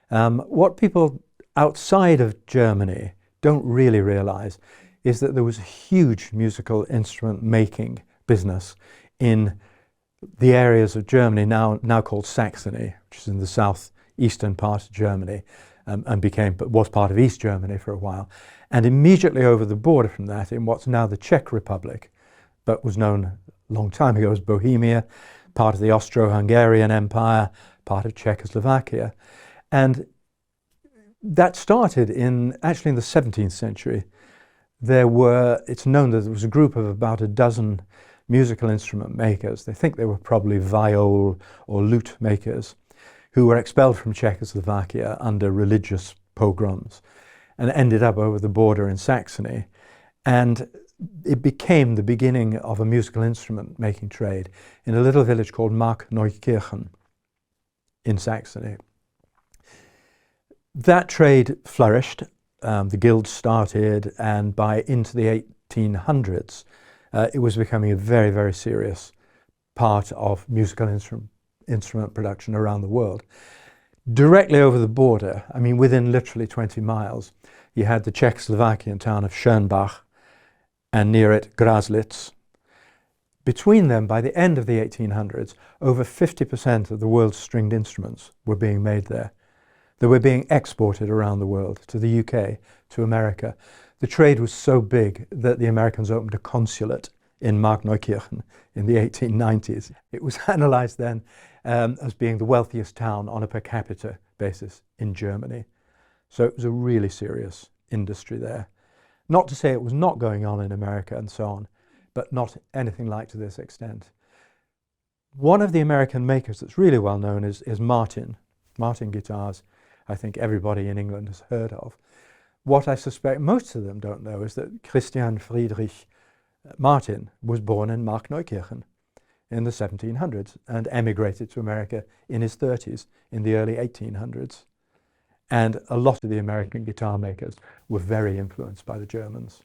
What people outside of Germany don't really realize is that there was a huge musical instrument making business in the areas of Germany now called Saxony, which is in the southeastern part of Germany, but was part of East Germany for a while. And immediately over the border from that, in what's now the Czech Republic, but was known a long time ago as Bohemia, part of the Austro-Hungarian Empire, part of Czechoslovakia. And that started actually in the 17th century. It's known that there was a group of about a dozen musical instrument makers. They think they were probably viol or lute makers who were expelled from Czechoslovakia under religious pogroms and ended up over the border in Saxony. And it became the beginning of a musical instrument making trade in a little village called Markneukirchen in Saxony. That trade flourished, the guilds started, and into the 1800s, it was becoming a very, very serious part of musical instrument production around the world. Directly over the border, I mean within literally 20 miles, you had the Czechoslovakian town of Schönbach, and near it Graslitz. Between them, by the end of the 1800s, over 50% of the world's stringed instruments were being made there. They were being exported around the world, to the UK, to America. The trade was so big that the Americans opened a consulate in Markneukirchen in the 1890s. It was analysed then as being the wealthiest town on a per capita basis in Germany. So it was a really serious industry there. Not to say it was not going on in America and so on, but not anything like to this extent. One of the American makers that's really well known is Martin. Martin guitars, I think everybody in England has heard of. What I suspect most of them don't know is that Christian Friedrich Martin was born in Markneukirchen in the 1700s and emigrated to America in his 30s in the early 1800s. And a lot of the American guitar makers were very influenced by the Germans.